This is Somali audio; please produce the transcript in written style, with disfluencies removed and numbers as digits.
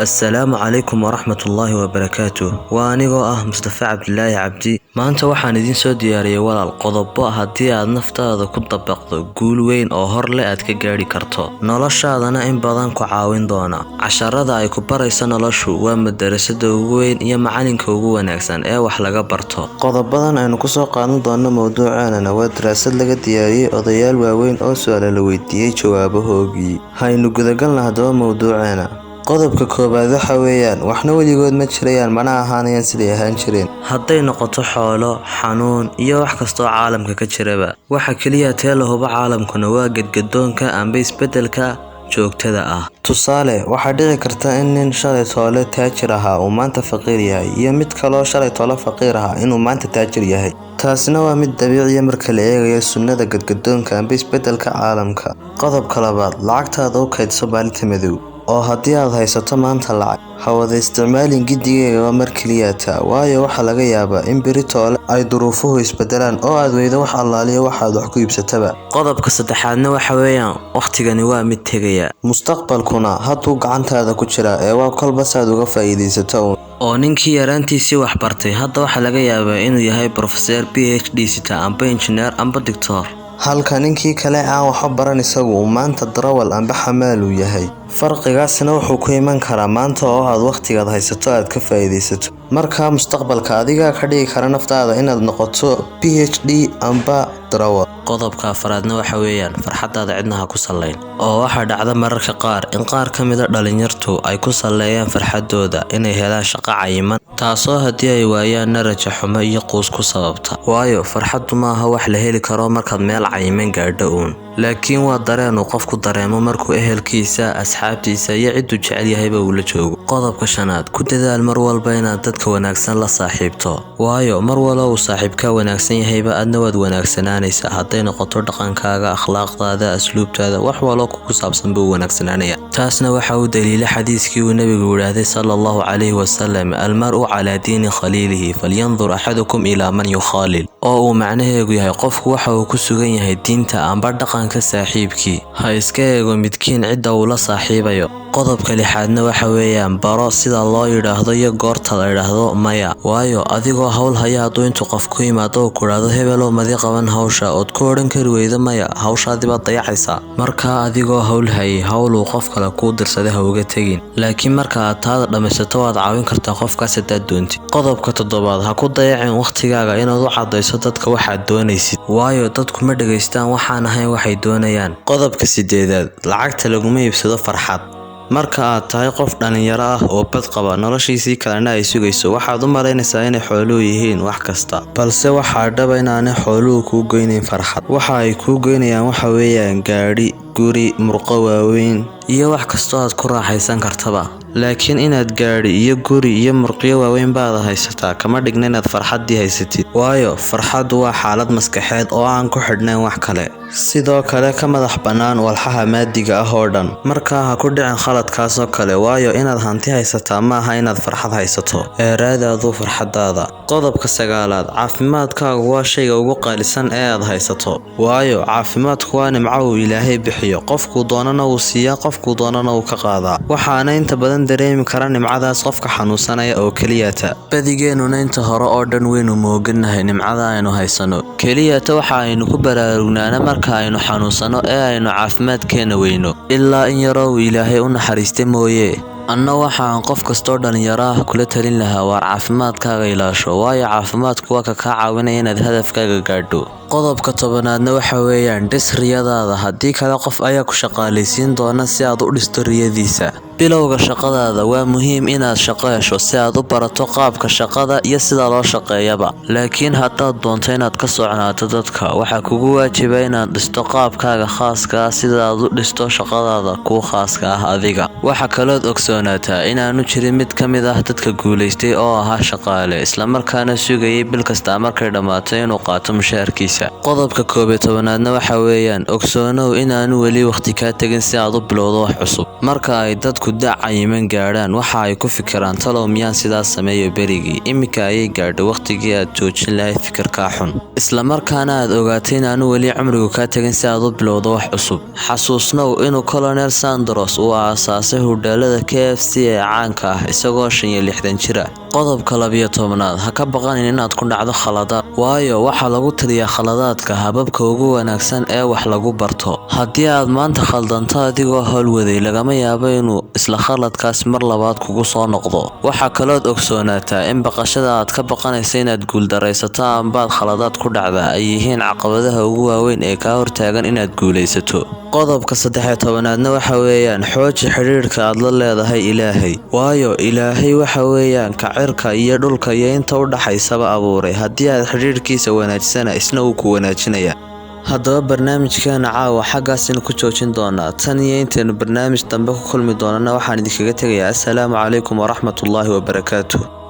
Assalaamu calaykum waraxmatullaahi wabarakaatuh. Waa anigoo ah Mustafa Cabdilaahi Cabdi. Maanta waxaan idin soo diyaariyay walaal qodobo haddii aad naftaada ku dabaqdo guul weyn oo hor leh aad ka gaari karto, noloshaadana in badan ku caawin doona. Casharada ay ku barayso noloshu waa madarasada ugu weyn iyo macalinka ugu wanaagsan ee wax laga barto. Qodobadan aynu ku soo qaadan doono mowduucaana waa daraasad laga diyaariyay odayaal waaweyn oo su'aalo la weydiiyay jawaabahoogii. Haynu gudagalna haddaba mowduucaana. qodobka koobaad waxa weeyaan waxna weligood ma jirayaan mana ahaanayaan siday ahaan jireen. Hadday noqoto xoolo, xanuun iyo wax kastoo caalamka ka jiraba, waxa kaliya tee la hubo caalamkuna waa gadgadoonka amba isbedelka joogtada ah. Tusaale, waxaa dhici karta in nin shalay toole taajir ahaa uu maanta faqiir yahay iyo mid kaloo shalay toole faqiir ahaa inuu maanta taajir yahay. taasina waa mid dabiiciya marka la eegayo sunnada gadgadoonka amba isbedelka caalamka. qodobka labaad, lacagtaada u kaydso maalinta madow. oo haddii aad haysato maanta lacag, ha wada isticmaalin giddigeega mar keliyaata, waayo waxaa laga yaabaa in beri toole ay duruufuhu isbedelaan oo aad weydo wax allaaliyo waxaad wax ku iibsataba. qodobka saddexaadna waxa weeyaan waqtigani waa mid tegaya, mustaqbalkuna hadduu gacantaada ku jiraa ee waa kolba saad uga faa'iidaysato oo ninkii yaraantiisii wax bartay hadda waxaa laga yaabaa inuu yahay professor PhD sita amba engineer amba doctor, halka ninkii kale aan waxba baran isagu uu maanta darawal amba xamaal uu yahay. farqigaasina wuxuu ku iman karaa maanta oo aad waqtigaad haysato aad ka faa'iidaysato. markaa mustaqbalka adigaa ka dhigi kara naftaada inaad noqoto PhD amba darawal. qodobka afraadna waxa weeyaan farxadaada cidna ha ku sallayn. oo waxaa dhacda mararka qaar in qaar ka mid a dhalinyartu ay ku salleeyaan farxadooda inay helaan shaqo cayiman, taasoo haddii ay waayaan naraja xumo iyo quus ku sababta. waayo farxaddu maaha wax la heli karo markaad meel cayiman gaadho uun, laakiin waa dareen uu qofku dareemo markuu ehelkiisa, asxaabtiisa iyo cidduu jecel yahayba uu la joogo. qodobka shanaad, ku dadaal mar walba inaad dadka wanaagsan la saaxiibto, waayo mar walba uu saaxiibka wanaagsan yahayba adna waad wanaagsanaanaysaa. hadday noqoto dhaqankaaga, akhlaaqdaada, asluubtaada, wax walba ku saabsan buu wanaagsanaanaya. taasna waxa uu daliila xadiiskii uu nabigu yidhaahday sallallahu calayhi wasallam, almar'u calaa diini khaliilihi falyandur axadukum ilaa man yukhaalil, oo uu macnaheegu yahay qofku waxa uu ku sugan yahay diinta amba dhaqanka saaxiibkii, ha iska eego midkiin cidda uu la saaxiibayo. qodobka lixaadna waxa weeyaan baro sida loo yidhaahdo iyo goorta la yidhaahdo maya, waayo adigoo hawl haya hadduu intuu qof ku yimaado uu ku idhaahdo hebelow madi qaban hawsha ood ku odhan kari weydo maya, hawshaadii baad dayacaysaa. markaa adigoo hawl hayay hawl uu qof kale kuu dirsaday ha uga tegin, laakiin marka aad taada dhammaysato waad caawin kartaa qofkaas haddaad doontid. qodobka toddobaad, ha ku dayacin waqtigaaga inaad u caddayso dadka waxaad doonaysid, waayo dadku ma dhegaystaan waxaan ahayn waxay doonayaan. qodobka sideedaad, lacagta laguma iibsado farxad. marka aad tahay qof dhalinyaro ah oo bad qaba, noloshiisii kalena ay sugayso, waxaad u malaynaysaa inay xooluhu yihiin wax kasta, balse waxaa dhaba inaanay xooluhu kuu goynayn farxad. waxa ay kuu goynayaan waxa weeyaan gaadhi, guri, murqo waaweyn iyo wax kastoo aad ku raaxaysan kartaba. laakiin inaad gaadhi iyo guri iyo murqiyo waaweyn baad haysataa kama dhigna inaad farxaddii haysatid, waayo farxaddu waa xaalad maskaxeed oo aan ku xidhnayn wax kale, sidoo kale ka madax bannaan walxaha maadiga ah oo dhan. markaa ha ku dhicin khaladkaasoo kale, waayo inaad hanti haysataa maaha inaad farxad haysato, ee raadaadu farxadaada. qodobka sagaalaad, caafimaadkaagu waa shayga ugu qaalisan ee aad haysato, waayo caafimaadku waa nimco uu ilaahay bixiyo, qofkuu doonana uu siiyaa, qofkuu doonana uu ka qaadaa. waxaana inta badan dareemi kara nimcadaas qofka xanuunsanaya oo keliyata. badigeenuna inta hore oo dhan weynu mooganahay nimcada aynu haysano, keliyata waxa aynu ku baraarugnaana marka aynu xanuunsano ee aynu caafimaadkeena weyno, ilaa in yaroo uu ilaahay u naxariista mooye. anna waxaan qof kastoo dhalinyaro ah kula talin lahaa waar caafimaadkaaga ilaasho, waayo caafimaadku waa ka kaa caawinaya inaad hadafkaaga gaadho. qodobka tobanaadna waxa weeyaan dhis riyadaada, haddii kale qof ayaa ku shaqaalaysiin doona si aad u dhisto riyadiisa. bilowga shaqadaada waa muhiim inaad shaqo hesho si aad u barato qaabka shaqada iyo sida loo shaqeeyaba, laakiin haddaad doonto inaad ka socnaato dadka, waxaa kugu waajiba inaad dhisto qaabkaaga khaaska ah sida aad u dhisto shaqadaada kuu khaaska ah adiga. waxa kalood ogsoonaata inaanu jirin mid ka mid ah dadka guulaystay oo ahaa shaqaale islamarkaana sugayay bil kasta markay dhammaato inuu qaato mushaharkiisa. nolosha. Qodobka 11aadna waxa weeyaan ogsoonow inaanu weli waqti ka tagin si aad u bilowdo wax cusub. Marka ay dadku dacayiman gaadhaan waxa ay ku fikiraan talow miyaan sidaas sameeyo berigii, imika ayay gaadhay waqtigii aad joojin lahayd fikirka xun. Isla markaana aad ogaatay inaanu weli cumrigu ka tagin si aad u bilowdo wax cusub. Xasuusnow inuu Colonel Sanders uu aasaasay hudheelada KFC ee caanka ah isagoo 65 jir ah. Qodobka 12aad ha ka baqanin inaad ku dhacdo khaladaad, waayo waxa lagu taliyaa khaladaadka hababka ugu wanaagsan ee wax lagu barto. Haddii aad maanta khaldanto adigoo hawlwaday lagama yaabo inuu isla khaladkaas mar labaad kugu soo noqdo. Waxa kalood ogsoonaata in baqashada aad ka baqanayso inaad guuldaraysato ama khaladaad ku dhacda ay yihiin caqabadaha ugu waaweyn ee ka hortaagan inaad guulaysato. Qodobka 13aadna waxa weeyaan xooji xiriirka aad la leedahay Ilaahay, waayo Ilaahay waxa weeyaan ka cirka iyo dhulka iyo inta u dhaxaysaba abuuray. Haddii aad xiriirkiisa wanaajisana isna uu ku wanaajinaya. haddaba barnaamijkeena caawa xaggaasina ku joojin doonaa tan iyo intaynu barnaamij dambe ku kulmi doonana waxaan idinkaga tegayaa assalaamu calaykum waraxmatullaahi wabarakaatuh.